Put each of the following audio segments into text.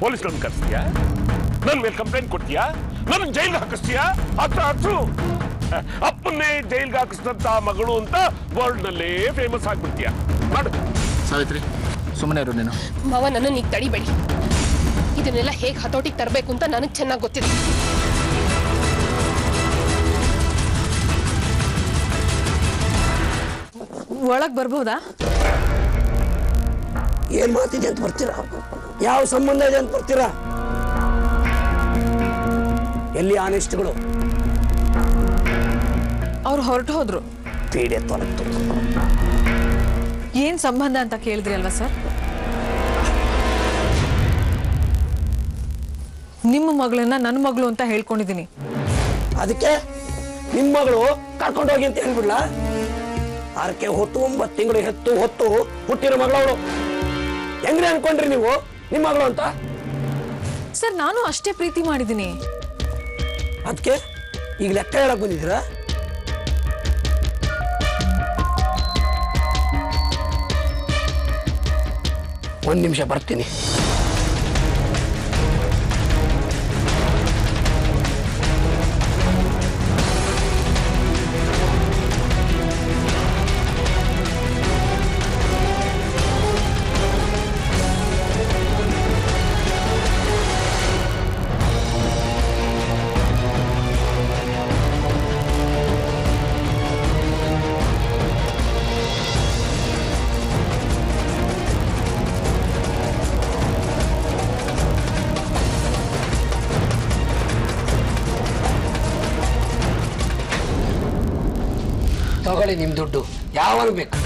ಪೊಲೀಸ್ಗಳನ್ನ ಕರೆಸ್ತೀಯಾ? ನನ್ನ ಮೇಲೆ ಕಂಪ್ಲೇಂಟ್ ಕೊಡ್ತೀಯಾ? ನನ್ನ ಜೈಲ್ಗೆ ಹಾಕಿಸ್ತೀಯಾ? ಅದು ಅಪ್ಪನ್ನೇ ಜೈಲ್ಗೆ ಹಾಕಿಸಿದಂತ ಮಗಳು ಅಂತ ವರ್ಲ್ಡ್ ನಲ್ಲೇ ಫೇಮಸ್ ಆಗ್ಬಿಡ್ತೀಯಾ? ಮಾಡು. ಸಾವಿತ್ರಿ, ಸುಮ್ಮನೆ ಇರು ನೀನು. ಮಾವ, ನನ್ನ ಈಗ ತಡಿಬೇಡಿ. ಇದನ್ನೆಲ್ಲ ಹೇಗೆ ಹತೋಟಿಗೆ ತರಬೇಕು ಅಂತ ನನಗೆ ಚೆನ್ನಾಗಿ ಗೊತ್ತಿದೆ. ಒಳಗ್ ಬರ್ಬೋದಾ? ಏನ್ ಮಾತಿದೆ ಅಂತ ಬರ್ತೀರಾ? ಯಾವ ಸಂಬಂಧ ಇದೆ ಅಂತ ಬರ್ತೀರಾ? ಎಲ್ಲಿ ಆನೆಸ್ಟ್ಗಳು? ಅವ್ರು ಹೊರಟು ಹೋದ್ರು. ಪೀಡೆ ತೊಲಗ್ತು. ಏನ್ ಸಂಬಂಧ ಅಂತ ಕೇಳಿದ್ರಿ ಅಲ್ವಾ ಸರ್? ನಿಮ್ಮ ಮಗಳನ್ನ ನನ್ನ ಮಗಳು ಅಂತ ಹೇಳ್ಕೊಂಡಿದ್ದೀನಿ. ಅದಕ್ಕೆ ನಿಮ್ಮ ಮಗಳು ಕರ್ಕೊಂಡೋಗಿ ಅಂತ ಹೇಳ್ಬಿಡ್ಲಾ? ಆರಕ್ಕೆ ಹೊತ್ತು 9 ತಿಂಗಳು ಹೆತ್ತು ಹೊತ್ತು ಹುಟ್ಟಿರೋ ಮಗಳವಳು. ಹೆಂಗ್ರೆ ಅನ್ಕೊಂಡ್ರಿ ನೀವು ನಿಮ್ಮ ಮಗಳು ಅಂತ? ಸರ್, ನಾನು ಅಷ್ಟೇ ಪ್ರೀತಿ ಮಾಡಿದ್ದೀನಿ. ಅದಕ್ಕೆ ಈಗ ಲೆಕ್ಕ ಹೇಳಕ್ ಬಂದಿದ್ದೀರಾ? ಒಂದ್ ನಿಮಿಷ ಬರ್ತೀನಿ. ತಗೊಳ್ಳಿ ನಿಮ್ ದುಡ್ಡು. ಯಾವಾಗ ಬೇಕು?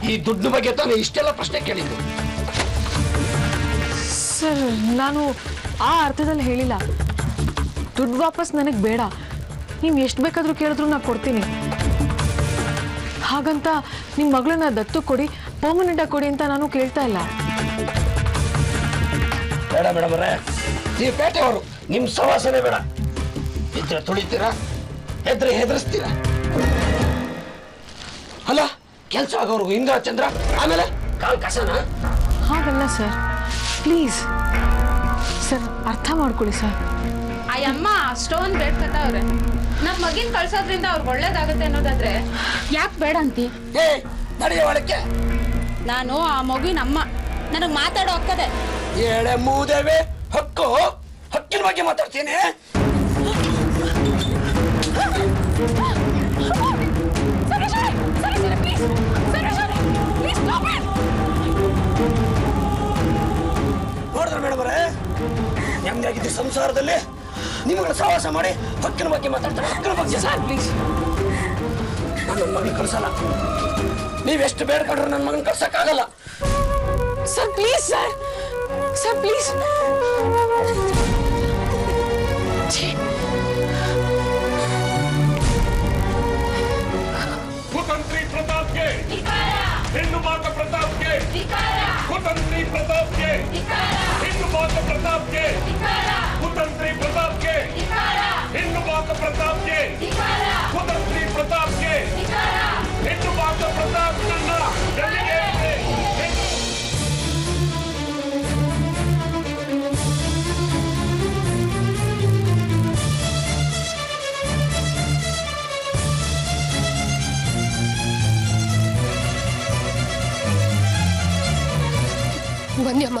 ಈ ದುಡ್ಡು ಬಗ್ಗೆ ತಾನು ಇಷ್ಟೆಲ್ಲ ಪ್ರಶ್ನೆ ಕೇಳಿದ್ದು. ಸರ್, ನಾನು ಆ ಅರ್ಥದಲ್ಲಿ ಹೇಳಿಲ್ಲ. ದುಡ್ಡು ವಾಪಸ್ ನನಗೆ ಬೇಡ. ನೀವು ಎಷ್ಟು ಬೇಕಾದ್ರೂ ಕೇಳಿದ್ರು ನಾನು ಕೊಡ್ತೀನಿ. ಹಾಗಂತ ನಿಮ್ಮ ಮಗಳನ್ನ ದತ್ತು ಕೊಡಿ, ಪರ್ಮನೆಂಟ್ ಆಗಿ ಕೊಡಿ ಅಂತ ನಾನು ಕೇಳ್ತಾ ಇಲ್ಲ. ಬೇಡ ಮೇಡಮ್ ಅವರೇ, ನೀವು ಪೇಟೆಯವರು, ನಿಮ್ ಸವಾಸನೆ ಬೇಡ. ಇದ್ರೆ ತುಳಿತೀರಾ, ಎದ್ರೆ ಹೆದರ್ಸ್ತೀರಾ. ಅಲ್ಲ, ಕೆಲಸ ಆಗೋರ್ಗು ಇಂದ್ರ ಚಂದ್ರ, ಆಮೇಲೆ ಕಾಲ್ ಕಸನ. ಹಾಗಲ್ಲ ಸರ್, ಪ್ಲೀಸ್ ಸರ್, ಅರ್ಥ ಮಾಡ್ಕೊಳ್ಳಿ ಸರ್. ಅಯ್ಯಮ್ಮ ಅಷ್ಟೊಂದು ಬೇಡ್ಕತ್ತವ್ರೆ. ನಮ್ಮ ಮಗಿನ ಕಳ್ಸೋದ್ರಿಂದ ಅವ್ರಿಗೆ ಒಳ್ಳೇದಾಗುತ್ತೆ ಅನ್ನೋದಾದ್ರೆ ಯಾಕೆ ಬೇಡ ಅಂತಿ? ಏ ನಡೆಯ ಒಳಕ್ಕೆ. ನಾನು ಆ ಮಗುವಿನ ಅಮ್ಮ, ನನಗೆ ಮಾತಾಡೋ ಹಕ್ಕದೆ. ಏಳೆ ಮೂದೇವೆ ಹಕ್ಕು, ಹಕ್ಕಿನ ಬಗ್ಗೆ ಮಾತಾಡ್ತೀನಿ. ನೋಡಿದ್ರ ಮೇಡಮ್ ಅವರೇ, ನೆಮ್ಮದಿಯಾಗಿದ್ದ ಸಂಸಾರದಲ್ಲಿ ನಿಮ್ಮಗಳ ಸಹವಾಸ ಮಾಡಿ ಹಕ್ಕಿನ ಬಗ್ಗೆ ಮಾತಾಡ್ತಾರೆ. ಹಕ್ಕಿನ ಬಗ್ಗೆ ಸರ್ ಪ್ಲೀಸ್, ನನ್ನ ಮಗನ ಕಳ್ಸಲ್ಲ. ನೀವೆಷ್ಟು ಬೇಡ್ಕೊಂಡ್ರು ನನ್ನ ಮಗನ ಕಳ್ಸಕ್ಕಾಗಲ್ಲ. Sir please, sir sir please. ಕುತಂತ್ರಿ ಪ್ರತಾಪ್ಗೆ, ಹೆಣ್ಣು ಮಾತ ಪ್ರತಾಪ್ಗೆ, ಕುತಂತ್ರಿ ಪ್ರತಾಪ್ಗೆ, ಹೆಣ್ಣು ಮಾತ ಪ್ರತಾಪ್ಗೆ, ಕುತಂತ್ರಿ ಪ್ರತಾಪ್ಗೆ, ಹೆಣ್ಣು ಮಾತ ಪ್ರತಾಪ್ಗೆ, ಕುತಂತ್ರಿ ಪ್ರತಾಪ್ಗೆ, ಹೆಣ್ಣು ಮಾತ ಪ್ರತಾಪ್ ನನ್ನ ಗಲ್ಲಿಗೆ. ಬನ್ನಿಯಮ್ಮ,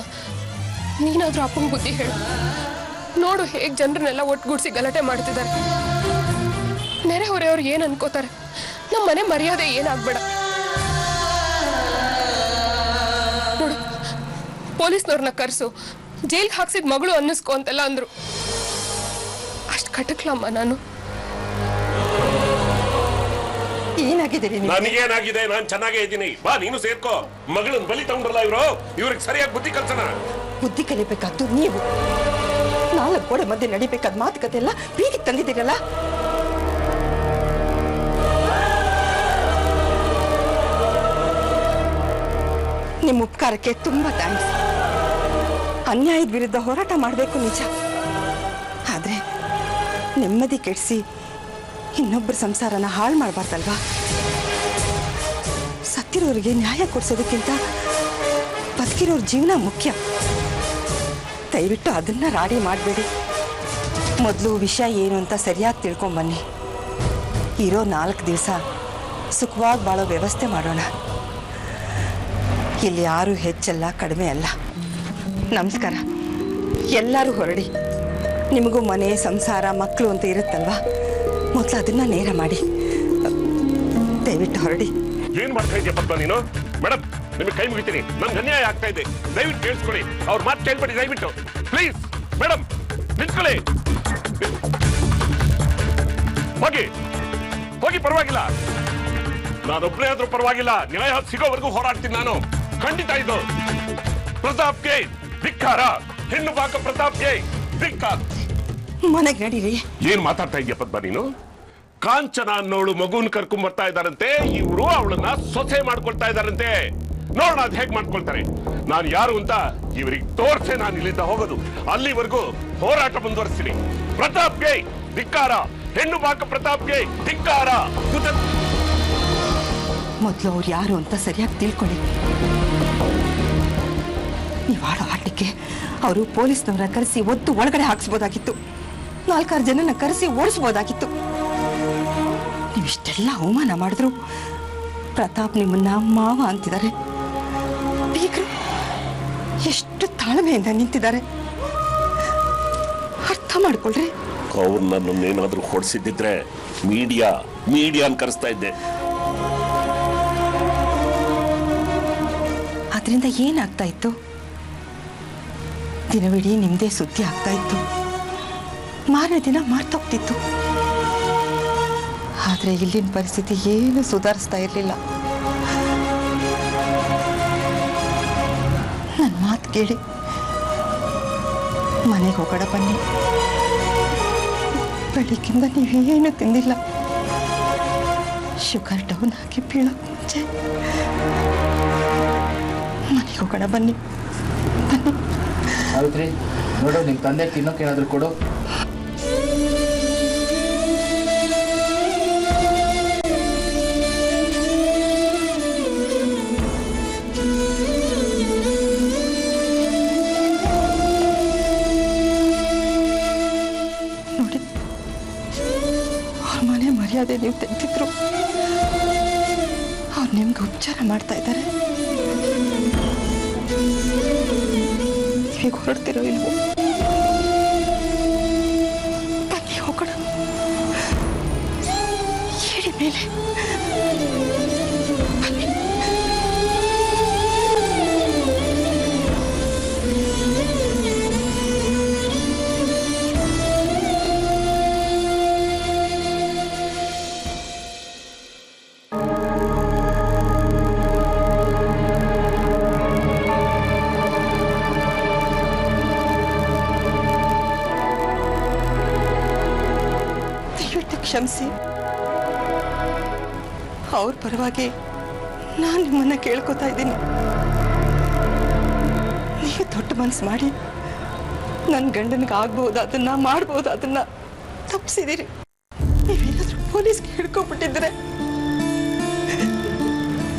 ನೀನಾದ್ರೂ ಅಪ್ಪನ ಬುದ್ಧಿ ಹೇಳು. ನೋಡು ಹೇಗೆ ಜನರನ್ನೆಲ್ಲ ಒಟ್ಟುಗೂಡಿಸಿ ಗಲಾಟೆ ಮಾಡ್ತಿದ್ದಾರೆ. ನೆರೆಹೊರೆಯವ್ರು ಏನು ಅನ್ಕೋತಾರೆ? ನಮ್ಮ ಮನೆ ಮರ್ಯಾದೆ ಏನಾಗ್ಬೇಡ. ನೋಡು, ಪೊಲೀಸ್ನವ್ರನ್ನ ಕರೆಸು, ಜೈಲ್ಗೆ ಹಾಕ್ಸಿದ ಮಗಳು ಅನ್ನಿಸ್ಕೊ ಅಂತೆಲ್ಲ ಅಂದ್ರು. ಅಷ್ಟು ಕಟಕ್ಲಮ್ಮ ನಾನು. ಏನಾಗಿದೆ? ನನಗೇನಾಗಿದೆ? ನಾನು ಚೆನ್ನಾಗೇ ಇದ್ದೀನಿ. ಬಾ ನೀನು ಸೇರ್ಕೋ. ಮಗಳನ್ನ ಬಲಿ ತಗೊಂಡ್ರಲ್ಲ ಇವ್ರು, ಇವ್ರಿಗೆ ಸರಿಯಾಗಿ ಬುದ್ಧಿ ಕಲ್ಸೋಣ. ಬುದ್ಧಿ ಕಲಿಬೇಕಾದ್ದು ನೀವು. 4 ಗೋಡೆ ಮಧ್ಯೆ ನಡಿಬೇಕಾದ ಮಾತುಕತೆ ಎಲ್ಲ ಬೀದಿಗೆ ತಂದಿದ್ದೀರಲ್ಲ. ನಿಮ್ಮ ಉಪಕಾರಕ್ಕೆ ತುಂಬಾ ಥ್ಯಾಂಕ್ಸ್. ಅನ್ಯಾಯದ ವಿರುದ್ಧ ಹೋರಾಟ ಮಾಡಬೇಕು ನಿಜ, ಆದ್ರೆ ನೆಮ್ಮದಿ ಕೆಡಿಸಿ ಇನ್ನೊಬ್ಬರ ಸಂಸಾರನ ಹಾಳು ಮಾಡಬಾರ್ದಲ್ವಾ? ಸತ್ತಿರೋರಿಗೆ ನ್ಯಾಯ ಕೊಡಿಸೋದಕ್ಕಿಂತ ಬದುಕಿರೋರ ಜೀವನ ಮುಖ್ಯ. ದಯವಿಟ್ಟು ಅದನ್ನ ರಾಡಿ ಮಾಡಬೇಡಿ. ಮೊದಲು ವಿಷಯ ಏನು ಅಂತ ಸರಿಯಾಗಿ ತಿಳ್ಕೊಂಬನ್ನಿ. ಇರೋ 4 ದಿವಸ ಸುಖವಾಗಿ ಬಾಳೋ ವ್ಯವಸ್ಥೆ ಮಾಡೋಣ. ಇಲ್ಲಿ ಯಾರು ಹೆಚ್ಚಲ್ಲ ಕಡಿಮೆ ಅಲ್ಲ. ನಮಸ್ಕಾರ. ಎಲ್ಲರೂ ಹೊರಡಿ. ನಿಮಗೂ ಮನೆ ಸಂಸಾರ ಮಕ್ಕಳು ಅಂತ ಇರುತ್ತಲ್ವಾ, ಮೊದಲು ಅದನ್ನ ನೇರ ಮಾಡಿ. ದಯವಿಟ್ಟು ಹೊರಡಿ. ಏನ್ ಮಾಡ್ತಾ ಇದೆಯಾ ಪದ್ಮ ನೀನು? ಮೇಡಮ್, ನಿಮಗೆ ಕೈ ಮುಗಿತೀನಿ. ನಮ್ಗೆ ಅನ್ಯಾಯ ಆಗ್ತಾ ಇದೆ. ದಯವಿಟ್ಟು ಕೇಳಿಸ್ಕೊಳ್ಳಿ. ಅವ್ರ ಮಾತು ಕೇಳ್ಬೇಡಿ ದಯವಿಟ್ಟು. ಪ್ಲೀಸ್ ಮೇಡಮ್, ನಿಂತ್ಕೊಳ್ಳಿ. ಹೋಗಿ ಹೋಗಿ, ಪರವಾಗಿಲ್ಲ. ನಾನೊಬ್ಬನೇ ಆದ್ರೂ ಪರವಾಗಿಲ್ಲ. ನ್ಯಾಯ ಸಿಗೋವರೆಗೂ ಹೋರಾಡ್ತೀನಿ ನಾನು. ಖಂಡಿತ ಇದು ಪ್ರತಾಪ್ಗೆ ಧಿಕ್ಕಾರ. ಹೆಣ್ಣು ಬಾಕ ಪ್ರತಾಪ್ಗೆ ಧಿಕ್ಕಾರ. ಮನೆಗೆ ನಡೀರಿ. ಏನ್ ಮಾತಾಡ್ತಾ ಇದೆಯಾ ಪದ್ಮ ನೀನು? ಕಾಂಚನ ಅನ್ನೋಳು ಮಗುನ್ ಕರ್ಕೊಂಡ್ ಬರ್ತಾ ಇದ್ದಾರಂತೆ. ಇವರು ಅವಳನ್ನ ಸೊಸೆ ಮಾಡ್ಕೊಳ್ತಾ ಇದ್ದಾರಂತೆ. ನೋಡೋಣ ಅದ್ ಹೇಗ್ ಮಾಡ್ಕೊಳ್ತಾರೆ. ನಾನು ಯಾರು ಅಂತ ಇವರಿಗೆ ತೋರ್ಸೆ ನಾನು ಇಲ್ಲಿಂದ ಹೋಗೋದು. ಅಲ್ಲಿವರೆಗೂ ಹೋರಾಟ ಮುಂದುವರಿಸ್ತೀನಿ. ಪ್ರತಾಪ್ಗೆ ಧಿಕ್ಕಾರ. ಹೆಣ್ಣು ಬಾಕ ಪ್ರತಾಪ್ಗೆ ಧಿಕ್ಕಾರ. ಮೊದಲು ಅವ್ರು ಯಾರು ಅಂತ ಸರಿಯಾಗಿ ತಿಳ್ಕೊಳ್ಳಿ. ನೀವು ಆಡೋ ಆಟಕ್ಕೆ ಅವರು ಪೊಲೀಸ್ನವರ ಕರೆಸಿ ಒದ್ದು ಒಳಗಡೆ ಹಾಕ್ಸ್ಬೋದಾಗಿತ್ತು. 4-6 ಜನನ ಕರೆಸಿ ಓಡಿಸ್ಬೋದಾಗಿತ್ತು. ನೀವಿಷ್ಟೆಲ್ಲ ಅವಮಾನ ಮಾಡಿದ್ರು ಪ್ರತಾಪ್ ನಿಮ್ಮನ್ನ ಮಾವ ಅಂತಿದ್ದಾರೆ. ಬೀಗರು ಎಷ್ಟು ತಾಳ್ಮೆಯಿಂದ ನಿಂತಿದ್ದಾರೆ. ಅರ್ಥ ಮಾಡ್ಕೊಳ್ರಿ. ಅವ್ರು ನನ್ನೇನಾದ್ರೂ ಹೊಡ್ಸಿದ್ದಿದ್ರೆ ಮೀಡಿಯಾ ಕರೆಸ್ತಾ ಇದ್ದೆ. ಅದರಿಂದ ಏನಾಗ್ತಾ ಇತ್ತು? ದಿನವಿಡೀ ನಿಮ್ದೇ ಸುದ್ದಿ ಆಗ್ತಾ ಇತ್ತು. ಮಾರನೇ ದಿನ ಮಾರ್ತೋಗ್ತಿತ್ತು. ಆದ್ರೆ ಇಲ್ಲಿನ ಪರಿಸ್ಥಿತಿ ಏನು ಸುಧಾರಿಸ್ತಾ ಇರಲಿಲ್ಲ. ನನ್ನ ಮಾತು ಕೇಳಿ ಮನೆಗೆ ಹೋಗೋಣ ಬನ್ನಿ. ಬೆಳಿಗ್ಗಿಂದ ನೀವೇನು ತಿಂದಿಲ್ಲ. ಶುಗರ್ ಡೌನ್ ಆಗಿ ಬೀಳೋಕ್ ಮುಂಚೆ ಮನೆಗೆ ಹೋಗೋಣ ಬನ್ನಿ. ಬನ್ನಿ. ಸಾವಿತ್ರಿ, ನೋಡು, ನಿಮ್ಮ ತಂದೆ ತಿನ್ನೋಕೆ ಏನಾದರೂ ಕೊಡು. ನೋಡಿ, ಅವ್ರ ಮನೆ ಮರ್ಯಾದೆ ನೀವು ತೆಗೆದಿದ್ರು. ಅವ್ರು ನಿಮ್ಗೆ ಉಪಚಾರ ಮಾಡ್ತಾ ಇದ್ದಾರೆ. ಹೇಗೆ ಹೊರಡ್ತಿರೋ ಇಲ್ವೋ? ಬನ್ನಿ ಹೋಗೋಣ. ಹೇಳಿ ಮೇಲೆ ಬನ್ನಿ. ಕ್ಷಮಿಸಿ. ಅವ್ರ ಪರವಾಗಿ ನಾನು ನಿಮ್ಮನ್ನ ಕೇಳ್ಕೊತಾ ಇದ್ದೀನಿ. ನೀವು ದೊಡ್ಡ ಮನಸ್ಸು ಮಾಡಿ ನನ್ನ ಗಂಡನಿಗೆ ಆಗ್ಬಹುದಾದನ್ನ ಮಾಡ್ಬಹುದಾದನ್ನ ತಪ್ಪಿಸಿದಿರಿ. ನೀವೇನಾದ್ರೂ ಪೊಲೀಸ್ಗೆ ಹಿಡ್ಕೊಬಿಟ್ಟಿದ್ರೆ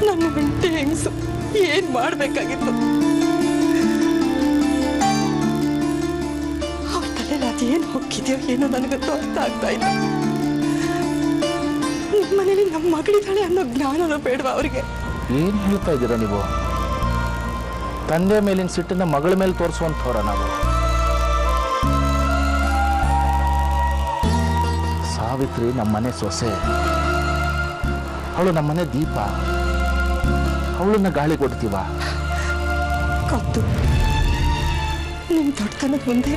ನನ್ನ ಹೆಂಡತಿ ಹೆಂಗಸು ಏನ್ ಮಾಡ್ಬೇಕಾಗಿತ್ತು? ಅವ್ರ ತಲೆಯಲ್ಲಿ ಅದೇನು ಹೋಗಿದೆಯೋ ಏನೋ ನನಗಂತೂ ಅರ್ಥ ಆಗ್ತಾ ಇಲ್ಲ. ನಿಮ್ಮ ಮನೇಲಿ ನಮ್ಮ ಮಗಳಿದ್ದಾಳೆ ಅನ್ನೋ ಜ್ಞಾನನೂ ಬೇಡವಾ ಅವ್ರಿಗೆ? ಏನು ಹೇಳ್ತಾ ಇದ್ದೀರಾ ನೀವು? ತಂದೆ ಮೇಲಿನ ಸಿಟ್ಟನ್ನ ಮಗಳ ಮೇಲೆ ತೋರಿಸುವಂಥವ್ರ ನಾವು? ಸಾವಿತ್ರಿ ನಮ್ಮನೆ ಸೊಸೆ. ಅವಳು ನಮ್ಮನೆ ದೀಪ. ಅವಳನ್ನ ಗಾಳಿ ಕೊಡ್ತೀವ? ಗೊತ್ತು. ನಿಮ್ಮ ದೊಡ್ಡತನದ ಮುಂದೆ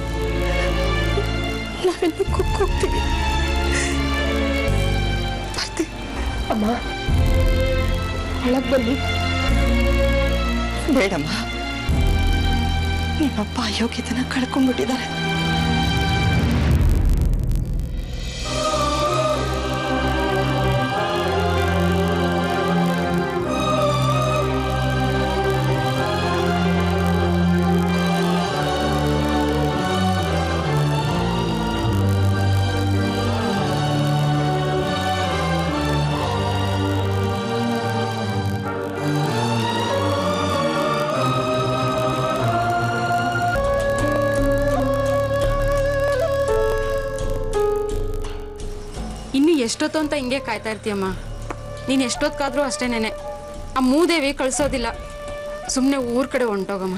ನಾವೆಲ್ಲ ಕುಕ್ಕೋಗ್ತೀವಿ. ಅಮ್ಮ, ಒಳಗ್ ಬನ್ನಿ. ಬೇಡಮ್ಮ, ನಿಮ್ಮಪ್ಪ ಅಯೋಗ್ಯತನ ಕಳ್ಕೊಂಡ್ಬಿಟ್ಟಿದ್ದಾರೆ. ಎಷ್ಟೊತ್ತು ಅಂತ ಹಿಂಗೆ ಕಾಯ್ತಾ ಇರ್ತೀಯಮ್ಮ. ನೀನು ಎಷ್ಟೊತ್ತಾದ್ರೂ ಅಷ್ಟೇನೇನೆ. ಆ ಮೂದೇವಿ ಕಳ್ಸೋದಿಲ್ಲ. ಸುಮ್ಮನೆ ಊರ್ ಕಡೆ ಹೊಂಟೋಗಮ್ಮ.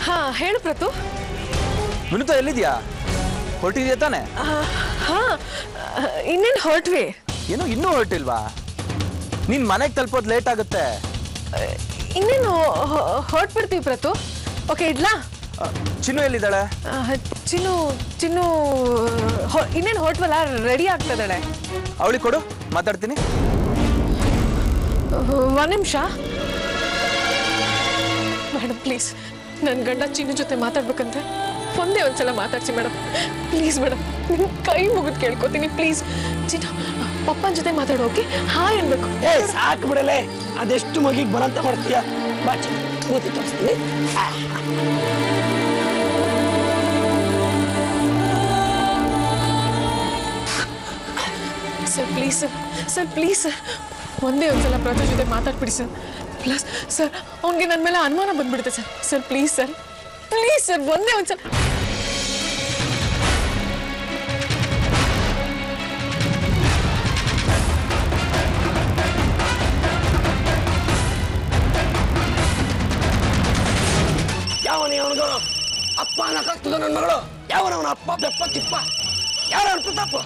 ಹಾ ಹೇಳು ಪ್ರತು. ವಿನುತಾ ಎಲ್ಲಿದ್ಯಾ? ಹೊರಟಿದ್ಯಾ ತಾನೆ? ಹಾ ಇನ್ನೇನು ಹೊರಟ್ವಿ. ಏನು ಇನ್ನೂ ಹೊರಟಿಲ್ವಾ? ನೀನ್ ಮನೆಗೆ ತಲುಪೋದು ಲೇಟ್ ಆಗುತ್ತೆ. ಇನ್ನೇನು ಹೊರಟ್ಬಿಡ್ತೀವಿ ಪ್ರತು. ಓಕೆ ಇಡ್ಲಾ? ಚಿನ್ನು ಎಲ್ಲಿದ್ದಾಳೆ? ಚಿನ್ನು ಚಿನ್ನು ಇನ್ನೇನು ಹೊರಟ್ವಲ್ಲ, ರೆಡಿ ಆಗ್ತದಾಳೆ. ಅವಳಿಗೆ ಕೊಡು, ಮಾತಾಡ್ತೀನಿ. ಒಂದು ನಿಮಿಷ ಮೇಡಮ್, ಪ್ಲೀಸ್ ನನ್ನ ಗಂಡ ಚಿನ್ನು ಜೊತೆ ಮಾತಾಡ್ಬೇಕಂತೆ. ಒಂದೇ ಒಂದ್ಸಲ ಮಾತಾಡ್ಸಿ ಮೇಡಮ್, ಪ್ಲೀಸ್ ಮೇಡಮ್, ನಿಮ್ ಕೈ ಮುಗಿದು ಕೇಳ್ಕೊತೀನಿ ಪ್ಲೀಸ್. ಚಿನ್ನು ಪಪ್ಪನ ಜೊತೆ ಮಾತಾಡೋಕೆ ಹಾಯ್ ಅನ್ಬೇಕು. ಸಾಕು ಬಿಡಲೆ, ಅದೆಷ್ಟು ಮಗಿಗೆ ಬರಂತ ಮಾಡ್ತೀಯ. ಬಾಚಿ ಮೂತಿ ತೋರಿಸ್ತೀನಿ. Sir please sir, sir please sir, ಒಂದೇ ಒಂದ್ಸಲ ಪ್ರತು ಜೊತೆ ಮಾತಾಡ್ಬಿಡಿ ಸರ್. ಪ್ಲಸ್ ಸರ್ ಅವ್ನಿಗೆ ನನ್ನ ಮೇಲೆ ಅನುಮಾನ ಬಂದ್ಬಿಡುತ್ತೆ sir. Sir please sir, please sir, ಒಂದೇ ಒಂದ್ಸಲ. ಯಾವನೇ ಅವನಿಗಳು ಅಪ್ಪ ಅನ್ನಕ್ಕಾಗ್ತದ ನನ್ನ ಮಗಳು? ಯಾವನವನ ಅಪ್ಪ ಬೆಪ್ಪ ತಿಪ್ಪ? ಯಾರ ಪ್ರತಾಪ?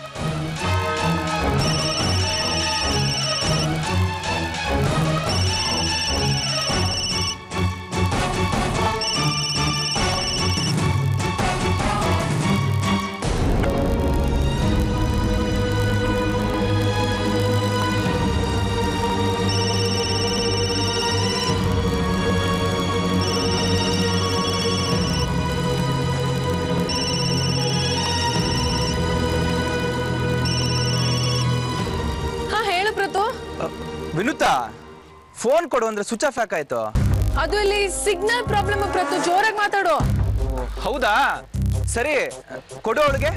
ವಿನುತಾ, ಫೋನ್ ಕೊಡು ಅಂದ್ರೆ ಸ್ವಿಚ್ ಆಫ್ ಯಾಕಾಯ್ತು? ಅದು ಇಲ್ಲಿ ಸಿಗ್ನಲ್ ಪ್ರಾಬ್ಲಮ್ ಪ್ರತು, ಜೋರಾಗಿ ಮಾತಾಡು. ಹೌದಾ, ಸರಿ ಕೊಡು ಅವಳಿಗೆ.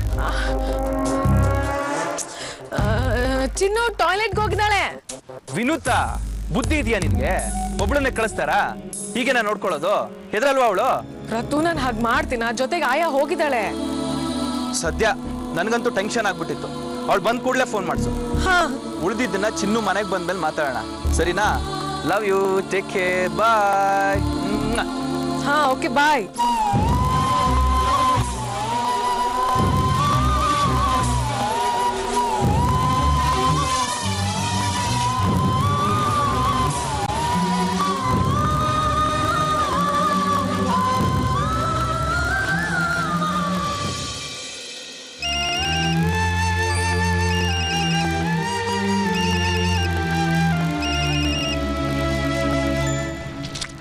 ಚಿನ್ನು ಟಾಯ್ಲೆಟ್ಗೆ ಹೋಗಿದ್ದಾಳೆ. ವಿನುತಾ, ಬುದ್ಧಿ ಇದೆಯಾ ನಿನ್ಗೆ? ಒಬ್ಳನ್ನೇ ಕಳಿಸ್ತಾರಾ? ಹೀಗೆ ನಾನು ನೋಡ್ಕೊಳ್ಳೋದು? ಹೆದ್ರಲ್ವಾ ಅವಳು? ಪ್ರತು ನಾನು ಹಾಗೆ ಮಾಡ್ತೀನ, ಜೊತೆಗೆ ಆಯಾ ಹೋಗಿದ್ದಾಳೆ. ಸದ್ಯ ನನ್ಗಂತೂ ಟೆನ್ಷನ್ ಆಗ್ಬಿಟ್ಟಿತ್ತು. ಅವಳು ಬಂದ್ ಕೂಡಲೇ ಫೋನ್ ಮಾಡ್ಸು. ಹಾ, ಉಳಿದಿದ್ದನ್ನ ಚಿನ್ನು ಮನೆಗೆ ಬಂದ್ಮೇಲೆ ಮಾತಾಡೋಣ, ಸರಿನಾ? ಲವ್ ಯು, ಟೇಕ್ ಕೇರ್, ಬಾಯ್. ಹಾ ಓಕೆ ಬಾಯ್.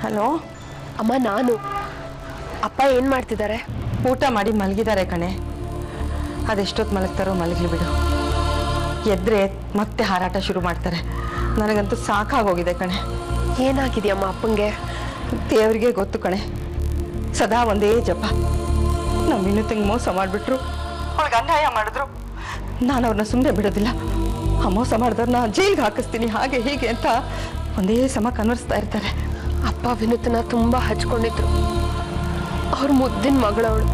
ಹಲೋ ಅಮ್ಮ, ನಾನು. ಅಪ್ಪ ಏನ್ ಮಾಡ್ತಿದ್ದಾರೆ? ಊಟ ಮಾಡಿ ಮಲಗಿದ್ದಾರೆ ಕಣೆ. ಅದೆಷ್ಟೊತ್ತು ಮಲಗ್ತಾರೋ ಮಲಗಲಿ ಬಿಡು. ಎದ್ರೆ ಮತ್ತೆ ಹಾರಾಟ ಶುರು ಮಾಡ್ತಾರೆ. ನನಗಂತೂ ಸಾಕಾಗೋಗಿದೆ ಕಣೆ. ಏನಾಗಿದೆಯಮ್ಮ ಅಪ್ಪಂಗೆ? ದೇವರಿಗೆ ಗೊತ್ತು ಕಣೆ. ಸದಾ ಒಂದೇ ಜಪ. ನಮ್ಮ ವಿನುತಿಗೆ ಮೋಸ ಮಾಡಿಬಿಟ್ರು, ಅವಳಿಗೆ ಅನ್ಯಾಯ ಮಾಡಿದ್ರು. ನಾನು ಅವ್ರನ್ನ ಸುಮ್ಮನೆ ಬಿಡೋದಿಲ್ಲ. ಆ ಮೋಸ ಮಾಡಿದವ್ರನ್ನ ಜೈಲ್ಗೆ ಹಾಕಿಸ್ತೀನಿ, ಹಾಗೆ ಹೀಗೆ ಅಂತ ಒಂದೇ ಸಮ ಕನ್ವರ್ಸ್ತಾ ಇರ್ತಾರೆ. ಅಪ್ಪ ವಿನುತನ ತುಂಬಾ ಹಚ್ಕೊಂಡಿದ್ರು. ಅವ್ರ ಮುದ್ದಿನ ಮಗಳವಳು.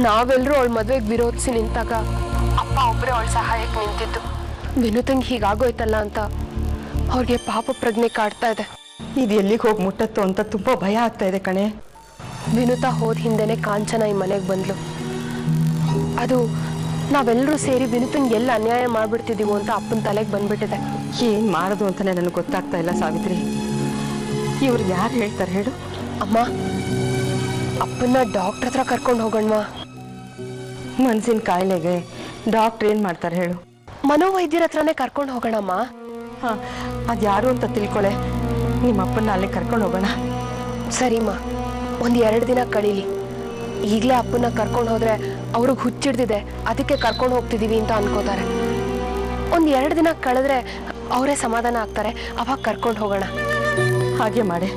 ನಾವೆಲ್ಲರೂ ಅವಳ ಮದುವೆಗೆ ವಿರೋಧಿಸಿ ನಿಂತಾಗ ಅಪ್ಪ ಒಬ್ಬರೇ ಅವಳ ಸಹಾಯಕ್ಕೆ ನಿಂತಿದ್ದು. ವಿನುತಂಗೆ ಹೀಗಾಗೋಯ್ತಲ್ಲ ಅಂತ ಅವ್ರಿಗೆ ಪಾಪ ಪ್ರಜ್ಞೆ ಕಾಡ್ತಾ ಇದೆ. ಇದು ಎಲ್ಲಿಗೆ ಹೋಗಿ ಮುಟ್ಟತ್ತು ಅಂತ ತುಂಬಾ ಭಯ ಆಗ್ತಾ ಇದೆ ಕಣೆ. ವಿನುತಾ ಹೋದ ಹಿಂದೆನೆ ಕಾಂಚನ ಈ ಮನೆಗೆ ಬಂದ್ಲು. ಅದು ನಾವೆಲ್ಲರೂ ಸೇರಿ ವಿನುತಂಗೆ ಎಲ್ಲ ಅನ್ಯಾಯ ಮಾಡ್ಬಿಡ್ತಿದೀವೋ ಅಂತ ಅಪ್ಪನ ತಲೆಗೆ ಬಂದ್ಬಿಟ್ಟಿದೆ. ಏನ್ ಮಾಡೋದು ಅಂತಾನೆ ನನಗೆ ಗೊತ್ತಾಗ್ತಾ ಇಲ್ಲ ಸಾವಿತ್ರಿ. ಇವ್ರು ಯಾರು ಹೇಳ್ತಾರೆ ಹೇಳು? ಅಮ್ಮ, ಅಪ್ಪನ್ನ ಡಾಕ್ಟರ್ ಹತ್ರ ಕರ್ಕೊಂಡು ಹೋಗೋಣವಾ? ಮನ್ಸಿನ ಕಾಯಿಲೆಗೆ ಡಾಕ್ಟರ್ ಏನ್ ಮಾಡ್ತಾರೆ ಹೇಳು? ಮನೋವೈದ್ಯರ ಹತ್ರನೇ ಕರ್ಕೊಂಡು ಹೋಗೋಣಮ್ಮ. ಹಾ, ಅದ್ಯಾರು ಅಂತ ತಿಳ್ಕೊಳೆ. ನಿಮ್ಮ ಅಪ್ಪನ ಅಲ್ಲೇ ಕರ್ಕೊಂಡು ಹೋಗೋಣ. ಸರಿಮ್ಮ, ಒಂದ್ 2 ದಿನ ಕಳೀಲಿ. ಈಗಲೇ ಅಪ್ಪನ್ನ ಕರ್ಕೊಂಡು ಹೋದ್ರೆ ಅವ್ರಿಗೆ ಹುಚ್ಚಿಡ್ದಿದೆ, ಅದಕ್ಕೆ ಕರ್ಕೊಂಡು ಹೋಗ್ತಿದೀವಿ ಅಂತ ಅನ್ಕೋತಾರೆ. ಒಂದ್ 2 ದಿನ ಕಳೆದ್ರೆ ಅವರೇ ಸಮಾಧಾನ ಆಗ್ತಾರೆ, ಅವಾಗ ಕರ್ಕೊಂಡು ಹೋಗೋಣ. ಹಾಗೆ ಮಾಡೆ.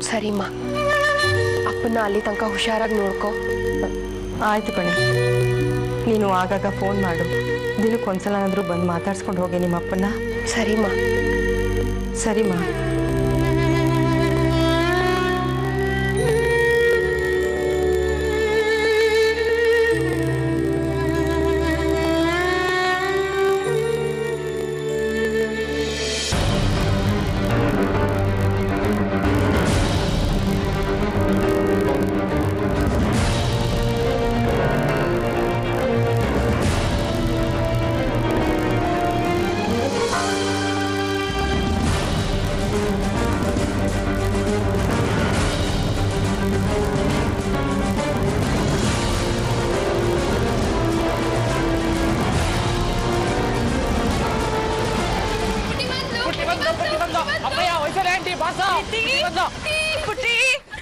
ಸರಿಮ್ಮ. ಅಪ್ಪ ಅಪ್ಪನ ಅಲ್ಲಿ ತನಕ ಹುಷಾರಾಗಿ ನೋಡ್ಕೊ. ಆಯ್ತು ಕಣೆ, ನೀನು ಆಗಾಗ ಫೋನ್ ಮಾಡು. ದಿನಕ್ಕೊಂದ್ಸಲನಾದ್ರೂ ಬಂದು ಮಾತಾಡ್ಸ್ಕೊಂಡು ಹೋಗಿ ನಿಮ್ಮ ಅಪ್ಪನ. ಸರಿಮಾ. ಸರಿಮಾ.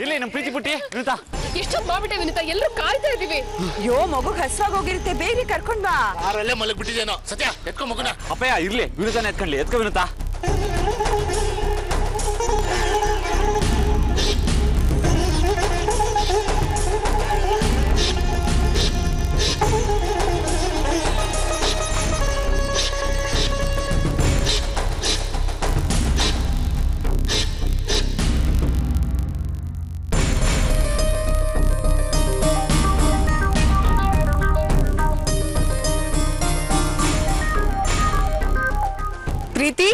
ಇಲ್ಲಿ ನಮ್ಮ ಪ್ರೀತಿ ಪುಟ್ಟಿ ವಿನುತಾ. ಎಷ್ಟೊತ್ತು ಮಾಡ್ಬಿಟ್ಟೆ ವಿನುತಾ, ಎಲ್ಲರೂ ಕಾಯ್ತಾ ಇದೀವಿ. ಅಯ್ಯೋ, ಮಗು ಹಸ್ವಾಗಿ ಹೋಗಿರುತ್ತೆ, ಬೇಗ ಕರ್ಕೊಂಡ್ ಬಾ. ಆರಲ್ಲೇ ಮಲಗ್ ಬಿಟ್ಟಿದ್ದೇನೋ. ಸತ್ಯ ಎತ್ಕೊ ಮಗುನ. ಅಪ್ಪಯ್ಯ ಇರ್ಲಿ, ವಿನುತಾನ ಎತ್ಕೊಂಡ್ಲಿ. ಎತ್ಕೊ ವಿನುತಾ. ಪ್ರೀತಿ,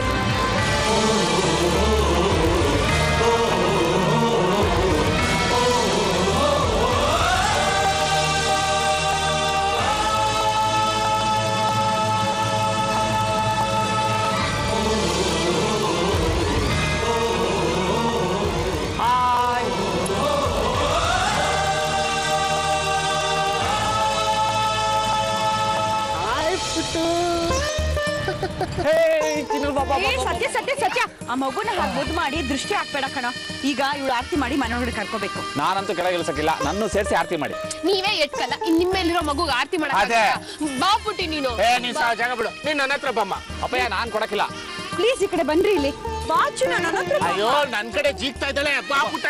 ಸತ್ಯ ಸತ್ಯ ಸತ್ಯ, ಆ ಮಗುನ ಹಾಗೆ ಮುದ್ದು ಮಾಡಿ ದೃಷ್ಟಿ ಹಾಕ್ಬೇಡ ಕಣ. ಈಗ ಇವಳು ಆರತಿ ಮಾಡಿ ಮನೆಯೊಳಗಡೆ ಕರ್ಕೋಬೇಕು. ನಾನಂತೂ ಕೆಳಗಿಳಿಸಕ್ಕಿಲ್ಲ, ನನ್ನ ಸೇರಿಸಿ ಆರತಿ ಮಾಡಿ. ನೀವೇ ಎಟ್ಕಲ್ಲ, ನಿಮ್ಮೇಲಿರೋ ಮಗುಗೆ ಆರತಿ ಮಾಡ. ಬಾ ಪುಟ್ಟಿ ನೀನು. ನೀನ್ ಜಾಗ ಬಿಡು, ನೀನ್ ನನ್ನ ಹತ್ರ ಬಮ್ಮ. ಅಪ್ಪಯ್ಯ ನಾನ್ ಕೊಡಕ್ಕಿಲ್ಲ. ಪ್ಲೀಸ್ ಈ ಕಡೆ ಬನ್ರಿ. ಇಲ್ಲಿ ಬಾಚು, ನನ್ನ ಹತ್ರ ಬಾ. ಅಯ್ಯೋ, ನನ್ ಕಡೆ ಜೀಗ್ತಾ ಇದ್ದಾಳೆ. ಬಾ ಪುಟ್ಟ.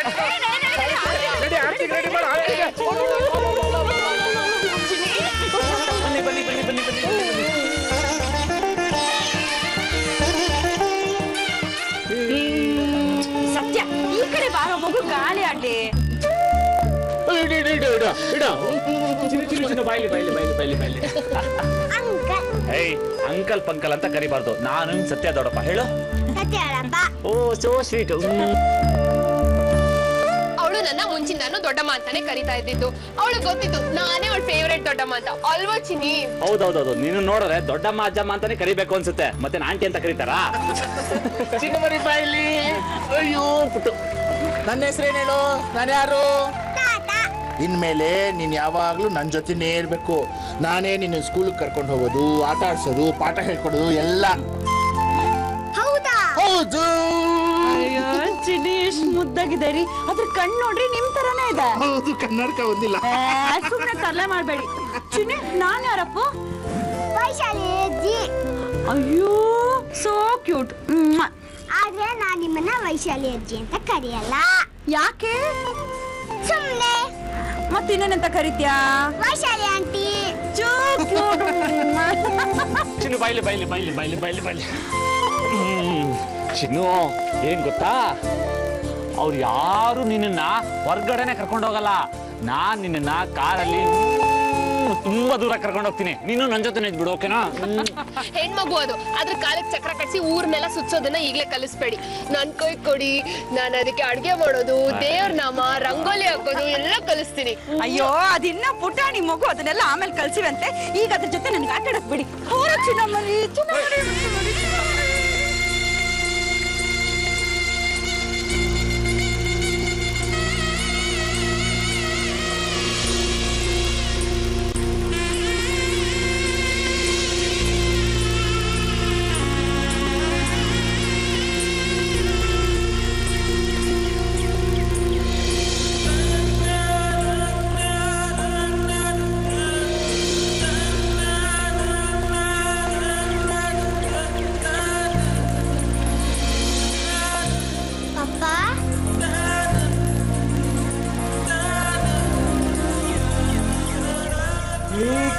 ಬನ್ನಿ ಬನ್ನಿ ಬನ್ನಿ ಬನ್ನಿ ಬನ್ನಿ. ಸತ್ಯ, ಈ ಕಡೆ ಬಾರೋ, ಮಗು ಗಾಳಿ ಆಡ್ಲಿ. ಅಂಕಲ್ ಪಂಕಲ್ ಅಂತ ಕರಿಬಾರ್ದು. ನಾನು ಸತ್ಯ ದೊಡ್ಡಪ್ಪ. ಹೇಳು. Oh so sweet. ಅವಳು ನನ್ನ ಮುಂಚಿಂದಾನು ದೊಡ್ಡಮ್ಮ ಅಂತಾನೆ ಕರಿತಾ ಇದ್ದಿದ್ದು. ಅವಳು ಗೊತ್ತಿತ್ತು ನಾನೇ ಅವಳ ಫೇವರೇಟ್ ದೊಡ್ಡಮ್ಮ ಅಂತ. ಅಲ್ವಾ ಚಿನಿ? ಹೌದೌದೌದು, ನೀನು ನೋಡಿದ್ರೆ ದೊಡ್ಡಮ್ಮ ಅಜ್ಜಮ್ಮ ಅಂತಾನೆ ಕರಿಬೇಕು ಅನ್ಸುತ್ತೆ. ಮತ್ತೆ ಆಂಟಿ ಅಂತ ಕರೀತಾರಾ? ಚಿನ್ನಮರಿ ಬಾಯಿಲಿ. ಅಯ್ಯೋ ಪುಟ್ಟು, ನನ್ನ ಹೆಸರೇನು ಹೇಳು? ನಾನು ಯಾರು? ಇನ್ಮೇಲೆ ನೀನ್ ಯಾವಾಗ್ಲೂ ನನ್ನ ಜೊತೆನೇ ಇರ್ಬೇಕು. ನಾನೇ ನಿನ್ನ ಸ್ಕೂಲ್ ಕರ್ಕೊಂಡು ಹೋಗೋದು, ಆಟ ಆಡ್ಸೋದು, ಪಾಠ ಹೇಳ್ಕೊಡೋದು ಎಲ್ಲ. ಹೌದು. ಚಿಡಿ ಎಷ್ಟು ಮುದ್ದಾಗಿದೆ ರೀ. ಅದ್ರ ಕಣ್ಣು ನೋಡ್ರಿ, ನಿಮ್ ತರನೇ ಇದೆ. ಹೌದು, ಕನ್ನಡಕ ಒಂದಿಲ್ಲ. ಸುಮ್ಮನೆ ತರಲೆ ಮಾಡ್ಬೇಡಿ. ಚಿನ್ನಿ, ನಾನ್ ಯಾರಪ್ಪ? ವೈಶಾಲಿ ಅಜ್ಜಿ. ಅಯ್ಯೋ, ಸೋ ಕ್ಯೂಟ್. ಆದ್ರೆ ನಾನ್ ನಿಮ್ಮನ್ನ ವೈಶಾಲಿ ಅಜ್ಜಿ ಅಂತ ಕರೆಯಲ್ಲ. ಯಾಕೆ? ಸುಮ್ನೆ. ಮತ್ತಿನ್ನೇನಂತ ಕರಿತ್ಯಾ? ವೈಶಾಲಿ ಆಂಟಿ. ಚಿನ್ನು ಬೈಲಿ ಬೈಲಿ ಬೈಲಿ ಬೈಲಿ ಬೈಲಿ ಬೈಲಿ. ಚಿನ್ನು, ಏನ್ ಗೊತ್ತಾ, ಅವ್ರು ಯಾರು ನಿನ್ನ ಹೊರ್ಗಡೆನೆ ಕರ್ಕೊಂಡು ಹೋಗಲ್ಲ. ನಾನ್ ನಿನ್ನ ಕಾರಲ್ಲಿ ತುಂಬಾ ದೂರ ಕರ್ಕೊಂಡು ಹೋಗ್ತೀನಿ. ನೀನು ನನ್ನ ಜೊತೆ ಇದ್ಬಿಡು, ಓಕೆನಾ? ಹೆಣ್ಮಗು ಅದು, ಅದ್ರ ಕಾಲಕ್ಕೆ ಚಕ್ರ ಕಟ್ಸಿ ಊರ್ನೆಲ್ಲ ಸುತ್ತೋದನ್ನ ಈಗ್ಲೇ ಕಲಿಸ್ಬೇಡಿ. ನನ್ ಕೈ ಕೊಡಿ, ನಾನು ಅದಕ್ಕೆ ಅಡ್ಗೆ ಮಾಡೋದು, ದೇವ್ರ ನಾಮ, ರಂಗೋಲಿ ಹಾಕೋದು ಎಲ್ಲ ಕಲಿಸ್ತೀನಿ. ಅಯ್ಯೋ, ಅದಿನ್ನ ಪುಟಾಣಿ ಮಗು, ಅದನ್ನೆಲ್ಲ ಆಮೇಲೆ ಕಲ್ಸಿವಂತೆ. ಈಗ ಅದ್ರ ಜೊತೆ ನನ್ಗೆ ಆಟ ಆಡಕ್ ಬಿಡಿ. ಹೋರ ಚಿನ್ನಮ್ಮರಿ, ಚಿನ್ನಮ್ಮರಿ.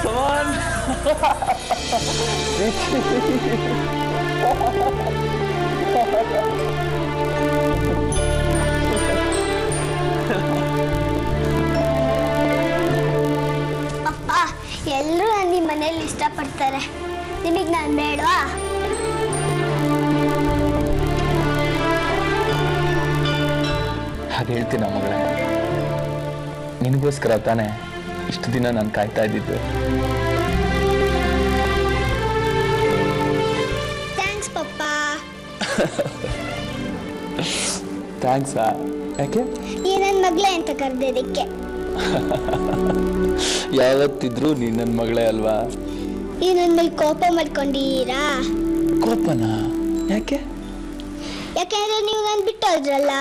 ಕಮಾನ್. ಅಪ್ಪ ಎಲ್ಲರೂ ನನ್ನ ಈ ಮನೇಲಿ ಇಷ್ಟಪಡ್ತಾರೆ, ನಿಮಗೆ ನಾನು ಬೇಡವಾ? ಹಾಗೆ ಹೇಳ್ತೀನ ಮಗಳೇ, ನಿನಗೋಸ್ಕರ ತಾನೇ ಇಷ್ಟು ದಿನ ನಾನು ಕಾಯ್ತಾ ಇದ್ದಿದ್ದು. ಥ್ಯಾಂಕ್ಸ್ ಪಪ್ಪ. ಥ್ಯಾಂಕ್ಸಾ? ಯಾಕೆ? ಈ ನನ್ನ ಮಗಳೇ ಅಂತ ಕರೆದಿದ್ದಕ್ಕೆ. ಯಾವತ್ತಿದ್ರೂ ನೀನು ನನ್ನ ಮಗಳೇ ಅಲ್ವಾ? ಈ ನನ್ನ ಮೇಲೆ ಕೋಪ ಮಾಡ್ಕೊಂಡಿದ್ದೀರಾ? ಕೋಪನಾ? ಯಾಕೆ? ಯಾಕೆಂದ್ರೆ ನೀವು ನಾನು ಬಿಟ್ಟು ಹೋದ್ರಲ್ಲ.